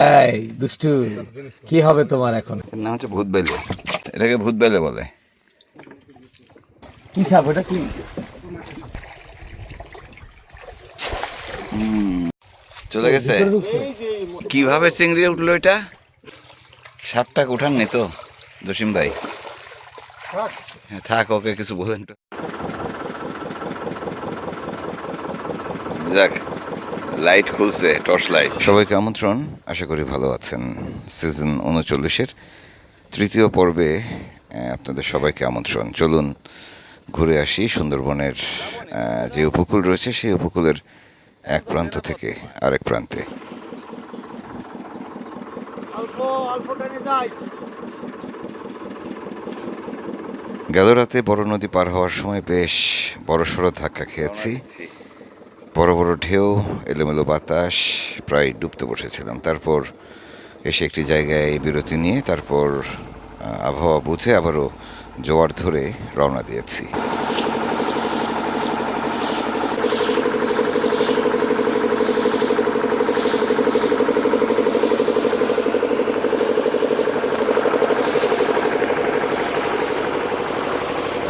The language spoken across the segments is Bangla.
এই দুষ্টু, কি হবে তোমার এখন? এর নাম হচ্ছে ভূত বেলে। এটাকে ভূত বেলে বলে। কি সাপ ওটা? কি চলে গেছে। ভিতরে ঢুকছে? কিভাবে চিংড়ি উঠলো এটা? সাপটা উঠান নি তো জসিম ভাই? হ্যাঁ, থাক, ওকে কিছু বলেন তো। যাক, লাইট খুলছে, টর্চ লাইট। সবাইকে আমন্ত্রণ, আশা করি ভালো আছেন। সিজন 39-এর তৃতীয় পর্বে আপনাদের সবাইকে আমন্ত্রণ। চলুন ঘুরে আসি সুন্দরবনের যে উপকূল রয়েছে সেই উপকূলের এক প্রান্ত থেকে আরেক প্রান্তে। গেল রাতে বড় নদী পার হওয়ার সময় বেশ বড়সড় ধাক্কা খেয়েছি। বড় বড় ঢেউ, এলোমেলো বাতাস, প্রায় ডুবতে বসেছিলাম। তারপর এসে একটি জায়গায় বিরতি নিয়ে তারপর আবহাওয়া বুঝে আবারও জোয়ার ধরে রওনা দিয়েছি।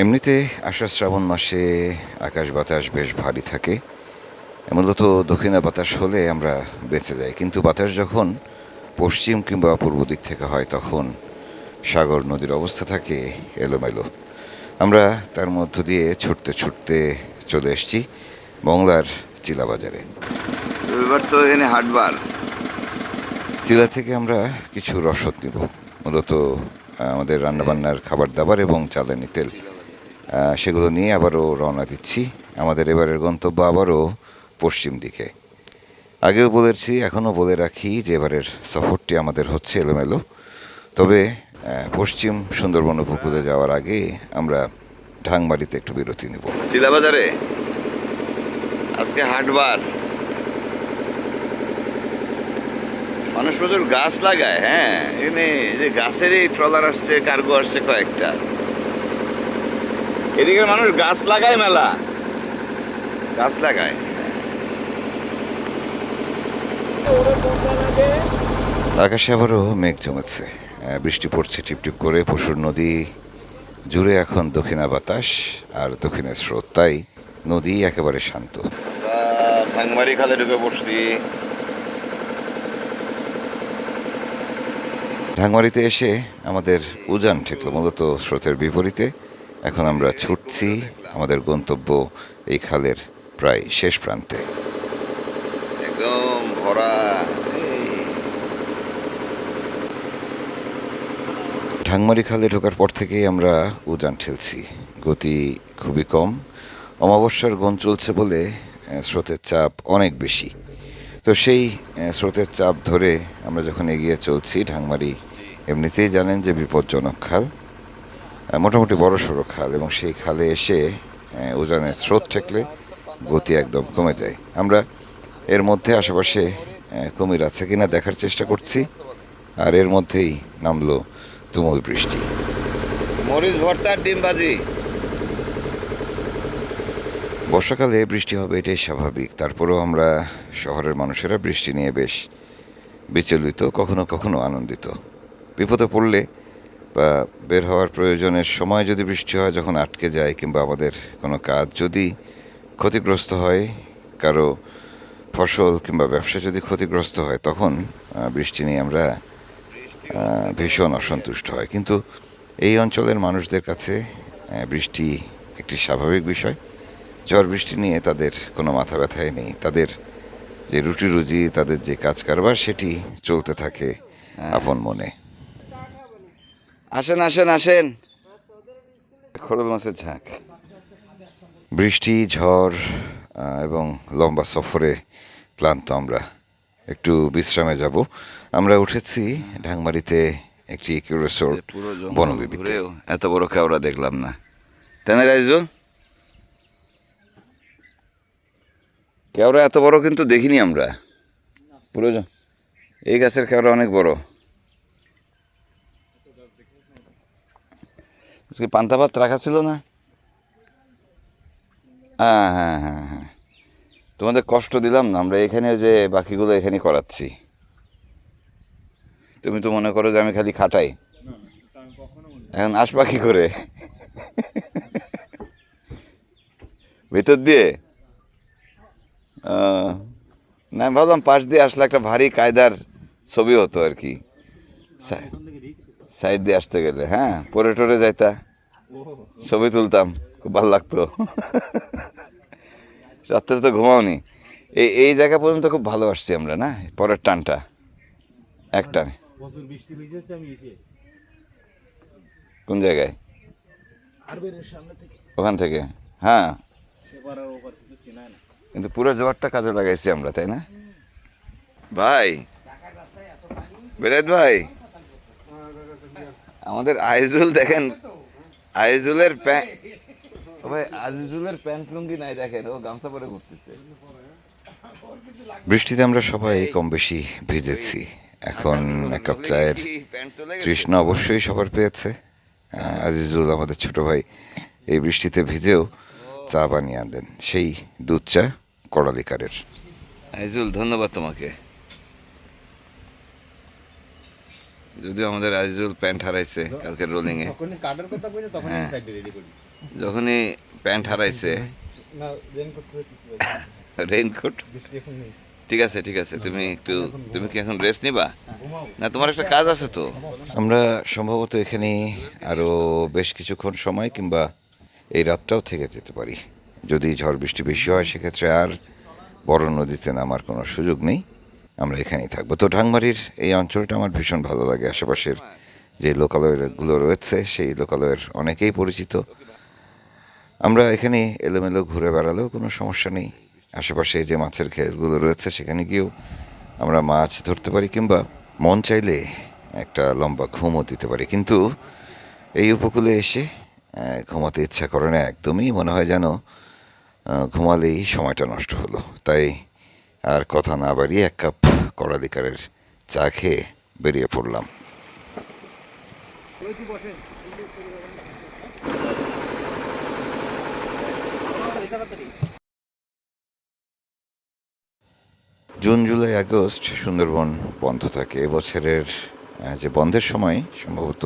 এমনিতে আষাঢ় শ্রাবণ মাসে আকাশ বাতাস বেশ ভারী থাকে। মূলত দক্ষিণা বাতাস হলে আমরা বেঁচে যাই, কিন্তু বাতাস যখন পশ্চিম কিংবা পূর্ব দিক থেকে হয় তখন সাগর নদীর অবস্থা থাকে এলোমেলো। আমরা তার মধ্য দিয়ে ছুটতে ছুটতে চলে এসেছি মংলার চিলা বাজারে। এবার তো এখানে হাটবার। চিলা থেকে আমরা কিছু রসদ নিব, মূলত আমাদের রান্নাবান্নার খাবার দাবার এবং জ্বালানি তেল, সেগুলো নিয়ে আবারও রওনা দিচ্ছি। আমাদের এবারের গন্তব্য আবারও পশ্চিম দিকে। আগেও বলেছি, এখনও বলে রাখি যে এবারের সফরটি আমাদের হচ্ছে এলোমেলো। তবে পশ্চিম সুন্দরবন উপকূলে যাওয়ার আগে আমরা ঢাংমারিতে একটু বিরতি নেব। চিলাবাজারে আজকে হাটবার। মানুষ প্রচুর গাছ লাগায়। হ্যাঁ, এখানে যে গাছেরই ট্রলার আসছে, কার্গো আসছে কয়েকটা। এদিকে মানুষ গাছ লাগায়, মেলা গাছ লাগায়। আকাশে আবারও মেঘ জমেছে, বৃষ্টি পড়ছে টিপটিপ করে। পশুর নদী জুড়ে এখন দক্ষিণা বাতাস আর দক্ষিণের স্রোত, তাই নদী একেবারে শান্ত। ঢাংমারি খালে ঢুকে পড়ছি। ঢাংমারিতে এসে আমাদের উজান ঠেকলো মূলত স্রোতের বিপরীতে। এখন আমরা ছুটছি আমাদের গন্তব্য এই খালের প্রায় শেষ প্রান্তে। একদম ভরা। ঢাংমারি খালে ঢোকার পর থেকেই আমরা উজান ঠেলছি। গতি খুবই কম। অমাবস্যার গণ চলছে বলে স্রোতের চাপ অনেক বেশি। তো সেই স্রোতের চাপ ধরে আমরা যখন এগিয়ে চলছি, ঢাংমারি এমনিতেই জানেন যে বিপজ্জনক খাল, মোটামুটি বড় সড়ো খাল, এবং সেই খালে এসে উজানের স্রোত ঠেকলে গতি একদম কমে যায়। আমরা এর মধ্যে আশেপাশে কুমির আছে কিনা দেখার চেষ্টা করছি, আর এর মধ্যেই নামলো তুমুল বৃষ্টি। মরিচ ভর্তার ডিমবাজি। বর্ষাকালে বৃষ্টি হবে, এটাই স্বাভাবিক। তারপরেও আমরা শহরের মানুষেরা বৃষ্টি নিয়ে বেশ বিচলিত, কখনো কখনো আনন্দিত। বিপদে পড়লে বা বের হওয়ার প্রয়োজনের সময় যদি বৃষ্টি হয়, যখন আটকে যায়, কিংবা আমাদের কোনো কাজ যদি ক্ষতিগ্রস্ত হয়, কারো ফসল কিংবা ব্যবসা যদি ক্ষতিগ্রস্ত হয়, তখন বৃষ্টি নিয়ে আমরা ভীষণ অসন্তুষ্ট হয়। কিন্তু এই অঞ্চলের মানুষদের কাছে বৃষ্টি একটি স্বাভাবিক বিষয়। ঝড় বৃষ্টি নিয়ে তাদের কোনো মাথা ব্যথাই নেই। তাদের যে রুটি রুজি, তাদের যে কাজ কারবার, সেটি চলতে থাকে আপন মনে। আসেন আসেন আসেন, খোরল মাছের ঝাঁক। বৃষ্টি, ঝড় এবং লম্বা সফরে ক্লান্ত আমরা, একটু বিশ্রামে যাব। আমরা উঠেছি ঢাংমারিতে একটি ইকো রিসোর্ট বনবিবিতে। এত বড় কেওড়া দেখলাম না। তেনে রাইজুল, কেওড়া এত বড় কিন্তু দেখিনি আমরা। পুরো এই গাছের কেওড়া অনেক বড়। আজকে পান্তা ভাত রাখা ছিল না? হ্যাঁ হ্যাঁ হ্যাঁ হ্যাঁ, তোমাদের কষ্ট দিলাম না। আমরা এখানে যে বাকিগুলো এখানে করাচ্ছি। তুমি তো মনে করো যে আমি খালি খাটাই, এখন আসবা কি করে ভিতর দিয়ে? না, আমি ভাবলাম পাশ দিয়ে আসলে একটা ভারী কায়দার ছবি হতো আর কি, সাইড দিয়ে আসতে গেলে। হ্যাঁ, পরে টরে যাইতা, ছবি তুলতাম, খুব ভালো লাগতো। রাত্রে তো ঘুমাওনি, এই জায়গা পর্যন্ত খুব ভালোবাসছি আমরা, না পরের টানটা এক টানে। কোন জায়গায়? ওখান থেকে, হ্যাঁ। কিন্তু পুরো জোয়ারটা কাজে লাগাইছি আমরা, তাই না ভাই? বেরাদ ভাই, আমাদের আইজুল দেখেন, আইজুলের ভাই, আজিজুলের প্যান্ট লুঙ্গি নাই, দেখেন ও গামছা পরে ঘুরতেছে। বৃষ্টিতে আমরা সবাই কম বেশি ভিজেছি। এখন এক কাপ চায়ের তৃষ্ণা অবশ্যই সবার পেয়েছে। আজিজুল আমাদের ছোট ভাই এই বৃষ্টিতে ভিজেও চা বানিয়ে আনলেন, সেই দুধ চা কড়ালিকারের। আজিজুল, ধন্যবাদ তোমাকে। যদিও আমাদের আজিজুল প্যান্ট হারাইছে কালকে রোলিং এ, যখনই প্যান্ট হারাইছে। রেইনকোট, ঠিক আছে ঠিক আছে, তুমি কি এখন রেস্ট নিবা? না, তোমার একটা কাজ আছে তো। আমরা সম্ভবত এখানে আরো বেশ কিছুক্ষণ সময় কিংবা এই রাতটাও থেকে যেতে পারি। যদি ঝড় বৃষ্টি বেশি হয় সেক্ষেত্রে আর বড় নদীতে নামার কোনো সুযোগ নেই, আমরা এখানেই থাকবো। তো ঢাংমারির এই অঞ্চলটা আমার ভীষণ ভালো লাগে। আশেপাশের যে লোকালয়গুলো রয়েছে সেই লোকালয়ের অনেকেই পরিচিত। আমরা এখানে এলোমেলো ঘুরে বেড়ালেও কোনো সমস্যা নেই। আশেপাশে যে মাছের ঘেরগুলো রয়েছে সেখানে গিয়েও আমরা মাছ ধরতে পারি, কিংবা মন চাইলে একটা লম্বা ঘুমও দিতে পারি। কিন্তু এই উপকূলে এসে ঘুমাতে ইচ্ছা করে না একদমই, মনে হয় যেন ঘুমালেই সময়টা নষ্ট হলো। তাই আর কথা না বাড়িয়ে এক কাপ কড়ালিকারের চা খেয়ে বেরিয়ে পড়লাম। জুন, জুলাই, আগস্ট সুন্দরবন বন্ধ থাকে। এবছরের যে বন্ধের সময় সম্ভবত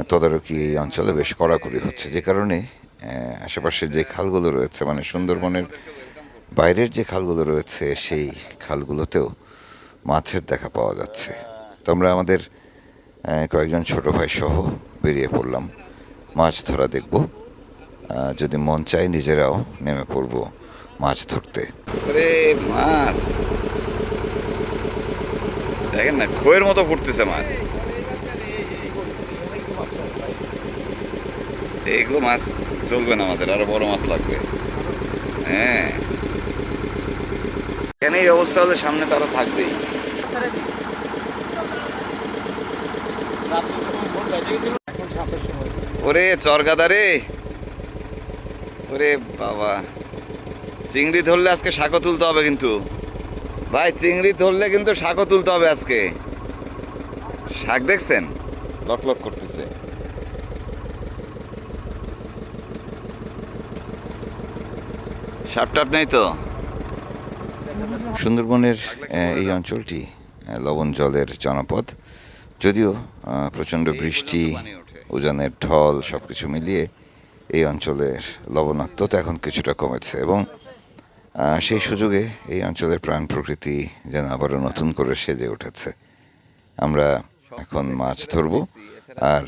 তদারকি এই অঞ্চলে বেশ কড়াকড়ি হচ্ছে, যে কারণে আশেপাশের যে খালগুলো রয়েছে, মানে সুন্দরবনের বাইরের যে খালগুলো রয়েছে সেই খালগুলোতেও মাছের দেখা পাওয়া যাচ্ছে। তো আমরা আমাদের কয়েকজন ছোট ভাই সহ বেরিয়ে পড়লাম মাছ ধরা দেখব। যদি মন চায় নিজেরাও নেমে পড়ব মাছ ধরতে। মাছ দেখেন না, খোয়ের মতো ফুটতেছে মাছ। এইগুলো মাছ চলবে না, আমাদের আরো বড় মাছ লাগবে। হ্যাঁ, এখানে এই অবস্থা হলে সামনে তো আরো থাকবেই। ওরে চরগাদা রে, ওরে বাবা, চিংড়ি ধরলে আজকে শাকও তুলতে হবে কিন্তু ভাই, চিংড়ি ধরলে কিন্তু শাকও তুলতে হবে আজকে। শাক দেখছেন লক লক করতেছে। সাপ টাপ নেই তো? সুন্দরবনের এই অঞ্চলটি লবণ জলের জনপদ। যদিও প্রচণ্ড বৃষ্টি, উজানের ঢল সব কিছু মিলিয়ে এই অঞ্চলের লবণাক্ততা এখন কিছুটা কমেছে, এবং সেই সুযোগে এই অঞ্চলের প্রাণ প্রকৃতি যেন আবারও নতুন করে সেজে উঠেছে। আমরা এখন মাছ ধরব, আর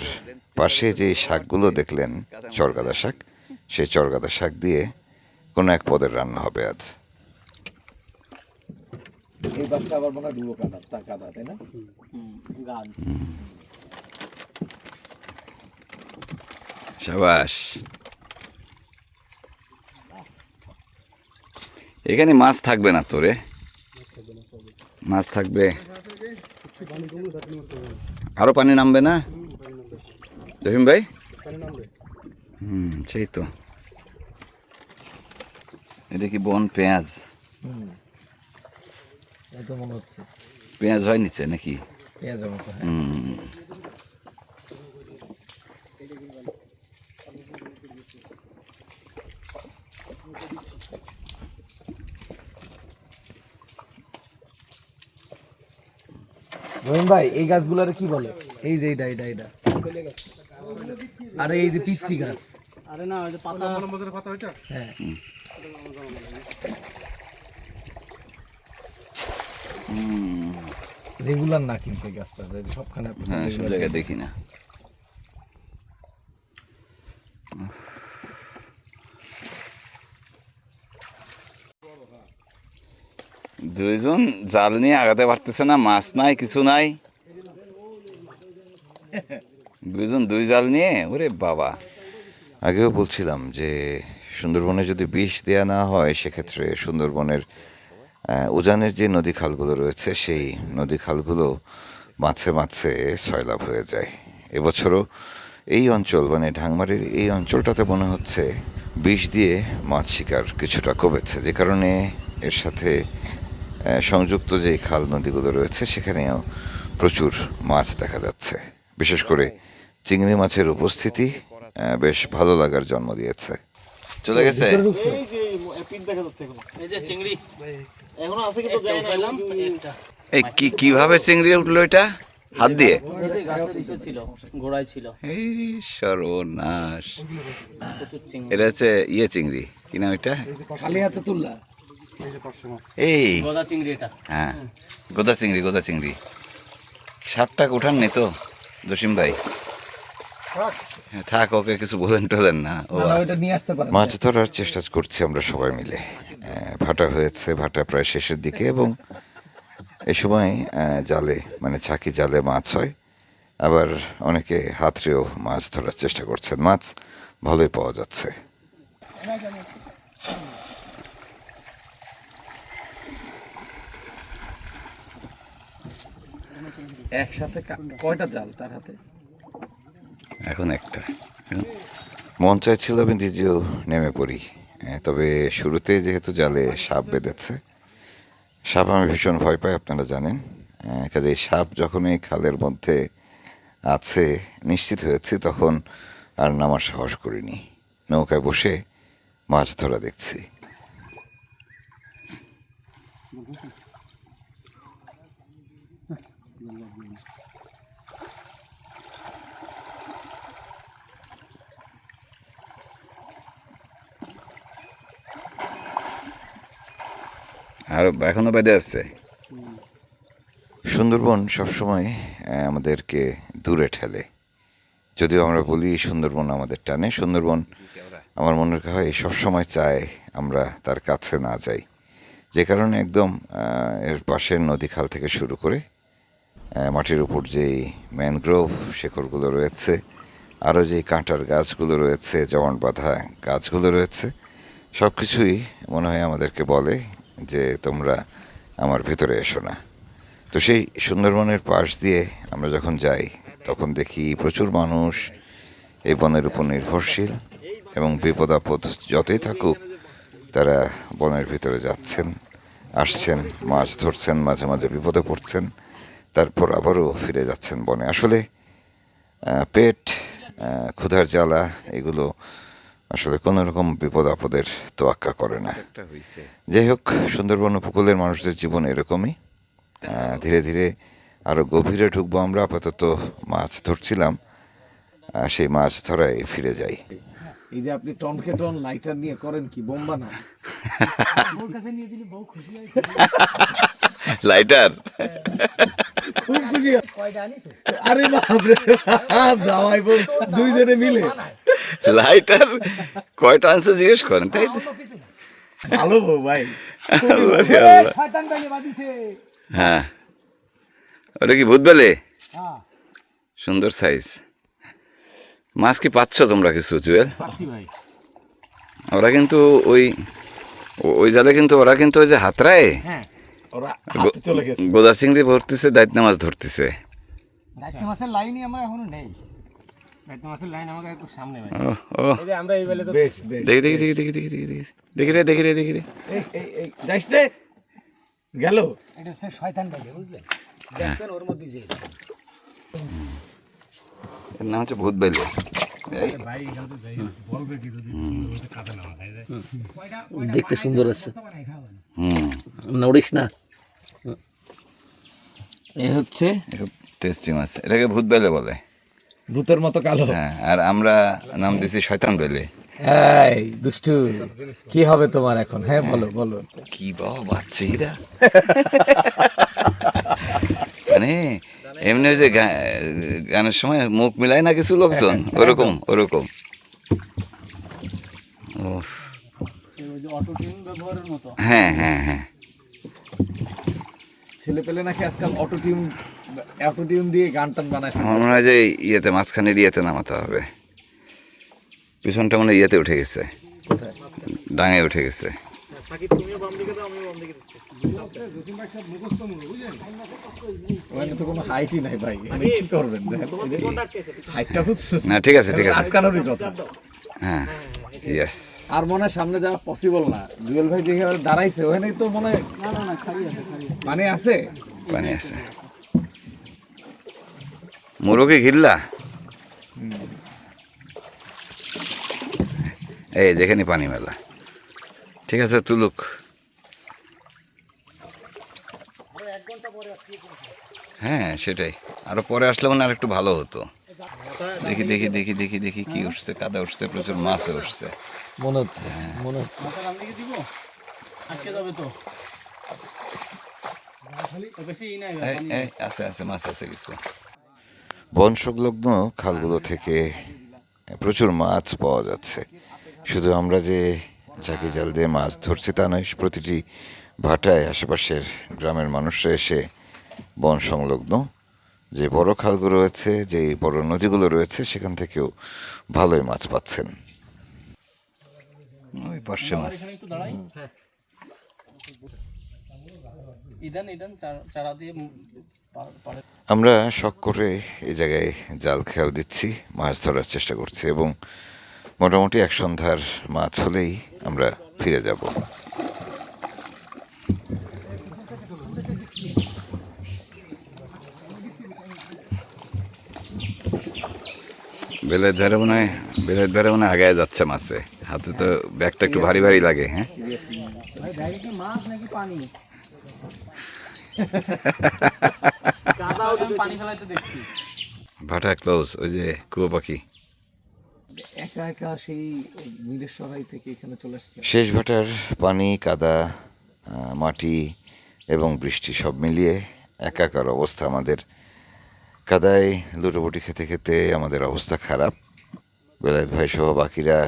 পাশে যে শাকগুলো দেখলেন চরগাদা শাক, সেই চরগাদা শাক দিয়ে কোনো এক পদের রান্না হবে আজ। শাবাশ, এখানে মাছ থাকবে না তোরে, মাছ থাকবে, আরো পানি নামবে না জহিম ভাই? সেই তো। এটা কি বন পেঁয়াজ? মনে হচ্ছে পেঁয়াজ হয় নিচে নাকি? পেঁয়াজের মতো। রহিম ভাই এই গাছগুলোর কি বলে? এই যে এটা আরে এই যে পিচ্চি গাছ। আরে না ওই যে পাতা হ্যাঁ রেগুলার না কিন্তু এই গাছটা সবখানে হ্যাঁ, সব জায়গায় দেখি না। দুইজন জাল নিয়ে আগাতে পারতেছে না, মাছ নাই, কিছু নাই। দুইজন দুই জাল নিয়ে, ওরে বাবা। আগেও বলছিলাম যে সুন্দরবনে যদি বিষ দেয়া না হয় সেক্ষেত্রে সুন্দরবনের উজানের যে নদী খালগুলো রয়েছে সেই নদী খালগুলো মাছে মাছে সয়লাভ হয়ে যায়। এবছরও এই অঞ্চল মানে ঢাংমারির এই অঞ্চলটাতে মনে হচ্ছে বিষ দিয়ে মাছ শিকার কিছুটা কমেছে, যে কারণে এর সাথে সংযুক্ত যে খাল নদীগুলো রয়েছে সেখানেও প্রচুর মাছ দেখা যাচ্ছে। বিশেষ করে চিংড়ি মাছের উপস্থিতি বেশ ভালো লাগার জন্ম দিয়েছে। চলে গেছে এই যে পিট দেখা যাচ্ছে এখন এই যে চিংড়ি এখনো আছে কিন্তু যায় না এলাম একটা এই কিভাবে চিংড়ি উঠলো এটা? হাত দিয়ে? এই যে গাছের ইসে ছিল গোড়ায় ছিল এই সর্বনাশ। প্রচুর চিংড়ি এটা হচ্ছে চিংড়ি, কি নাম এটা? খালি হাতে তুললা? এই গদা চিংড়ি এটা। হ্যাঁ, গোদা চিংড়ি। সাপটা উঠান নি তো জসিম ভাই? থাক, ওকে কিছু বলেন টলেন না। ওটা নিয়ে আসতে পারেন। মাছ ধরার চেষ্টা করছি আমরা সবাই মিলে। ভাটা হয়েছে, ভাটা প্রায় শেষের দিকে, এবং এই সময় জালে মানে ছাকি জালে মাছ হয়। আবার অনেকে হাতড়েও মাছ ধরার চেষ্টা করছেন। মাছ ভালোই পাওয়া যাচ্ছে। একসাথে কয়টা জাল তার হাতে? এখন একটা। মন চাইছিল আমি নিজেও নেমে পড়ি, তবে শুরুতে যেহেতু জালে সাপ বেঁধেছে, সাপ আমি ভীষণ ভয় পাই, আপনারা জানেন। কাজে সাপ যখন এই খালের মধ্যে আছে নিশ্চিত হয়েছি, তখন আর নামার সাহস করিনি। নৌকায় বসে মাছ ধরা দেখছি। আর এখনো বেঁধে আছে। সুন্দরবন সবসময় আমাদেরকে দূরে ঠেলে, যদিও আমরা বলি সুন্দরবন আমাদের টানে। সুন্দরবন আমার মনে হয় সবসময় চায় আমরা তার কাছে না যাই, যে কারণে একদম এর পাশের নদী খাল থেকে শুরু করে মাটির উপর যেই ম্যানগ্রোভ শেকড়গুলো রয়েছে, আরও যেই কাঁটার গাছগুলো রয়েছে, জমাট বাঁধা গাছগুলো রয়েছে, সব কিছুই মনে হয় আমাদেরকে বলে যে তোমরা আমার ভিতরে এসো না। তো সেই সুন্দরবনের পাশ দিয়ে আমরা যখন যাই তখন দেখি প্রচুর মানুষ এই বনের উপর নির্ভরশীল, এবং বিপদ আপদ যতই থাকুক তারা বনের ভিতরে যাচ্ছেন, আসছেন, মাছ ধরছেন, মাঝে মাঝে বিপদে পড়ছেন, তারপর আবারও ফিরে যাচ্ছেন বনে। আসলে পেট, ক্ষুধার জ্বালা, এগুলো আসলে কোনো রকম বিপদ আপদের তোয়াক্কা করে না। যাই হোক, সুন্দরবন উপকূলের মানুষদের জীবন এরকমই। ধীরে ধীরে আরও গভীরে ঢুকবো আমরা। আপাতত মাছ ধরছিলাম, সেই মাছ ধরায় ফিরে যাই। এই যে আপনি টন লাইটার নিয়ে করেন কি, বোম্বা না? লাইটার খুব খুশি। আরে বাপরে বাপ, জামাই বউ দুইজনে মিলে লাইটার কয়টা আনছে জিজ্ঞেস করেন, তাই তো? ভালো বউ ভাই। হ্যাঁ, ওটা কি ভূত বেলে? সুন্দর সাইজ মাছ। কি পাচ্ছ তোমরা কিছু জুয়েল? ওরা কিন্তু ওই জালে কিন্তু ওরা কিন্তু ওই যে হাতরায় গোদা চিংড়ি ভরতেছে, দায়িত্ব মাছ ধরতেছে। মাছের লাইনই আমরা এখনো নেই। মাছের লাইন আমাকে একটু সামনে আমরা এই বেলে বেশ দেখি দেখি দেখি দেখি দেখি দেখি দেখি রে দেখি রে। যাইস রে, গেল। এটা হচ্ছে শয়তান বেলে, বুঝলেন? দেখবেন ওর মধ্যে যে এর নাম হচ্ছে ভূত বেলে। দেখতে সুন্দর আছে, নড়িস না। এ হচ্ছে খুব টেস্টি মাছ, এটাকে ভূত বেলে বলে। ভূতের মতো কালো। হ্যাঁ, আর আমরা নাম দিছি শয়তান বেলে। এই দুষ্টু, কি হবে তোমার এখন? হ্যাঁ বলো বলো। কি বাবা বাচ্চারা মানে এমনি ওই যে গানের সময় মুখ মিলায় না কিছু লোকজন, ওরকম ওরকম। হ্যাঁ হ্যাঁ হ্যাঁ, ছেলে পেলে নাকি আজকাল অটোটিউন দিয়ে গান টান বানায়। আমার মনে হয় যে ইয়েতে মাঝখানের ইয়েতে নামাতে হবে। পিছনটা মনে হয় ইয়েতে উঠে গেছে, ডাঙে উঠে গেছে। ওখানে তো কোনো হাইটই নাই ভাই, এখানে কি করবেন? হাইটটা বুঝছিস না ঠিক আছে ঠিক আছে, আটকানোরই কথা। হ্যাঁ ইয়েস। আর মনে হয় সামনে যাওয়া পসিবল না। জুয়েল ভাই যেখানে দাঁড়াইছে ওখানে তো মনে হয় পানি আছে। পানি আছে। মুরগি ঘিরলা এই যেখানে পানি মেলা। ঠিক আছে তুলুক। হ্যাঁ সেটাই, আরো পরে আসলে মানে আর একটু ভালো হতো। দেখি দেখি দেখি দেখি দেখি কি উঠছে, কাদা উঠছে, প্রচুর মাছও উঠছে মনে হচ্ছে মনে হচ্ছে। আছে আছে মাছ আছে কিছু। বন সংলগ্ন খালগুলো থেকে প্রচুর মাছ পাওয়া যাচ্ছে। শুধু আমরা যে চাকি জাল দিয়ে মাছ ধরছি তা নয়, প্রতিটি ভাটায় আশেপাশের গ্রামের মানুষরা এসে বন সংলগ্ন যে বড় খালগুলো রয়েছে, যে বড় নদীগুলো রয়েছে, সেখান থেকেও ভালোই মাছ পাচ্ছেন। ওই পার্শে মাছ। আমরা শখ করে এই জায়গায় জাল খেয়াও দিচ্ছি, মাছ ধরার চেষ্টা করছি এবং মোটামুটি এক সন্ধ্যার মাছ হলেই আমরা ফিরে যাব। বেলায় বেড়ে মনে হয় আগায় যাচ্ছে মাছে। হাতে তো ব্যাগটা একটু ভারী ভারী লাগে। হ্যাঁ ভাটা ক্লোজ, ওই যে কুয়ো পাখি একা একা সেই মিরেশ্বরাই থেকে এখানে চলে আসছে। শেষ ভাটার পানি, কাদা, মাটি এবং বৃষ্টি সব মিলিয়ে একাকার অবস্থা আমাদের। কাদায় লুটোপুটি খেতে খেতে আমাদের অবস্থা খারাপ। বেলায়েত ভাই সহ বাকিরা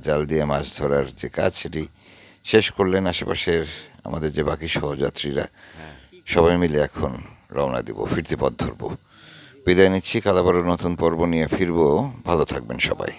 জাল দিয়ে মাছ ধরার যে কাজ সেটি শেষ করলেন। আশেপাশের আমাদের যে বাকি সহযাত্রীরা সবাই মিলে এখন রওনা দিব, ফিরতে পথ ধরবো। বিদায় নিচ্ছি, কাল আবারও নতুন পর্ব নিয়ে ফিরবো। ভালো থাকবেন সবাই।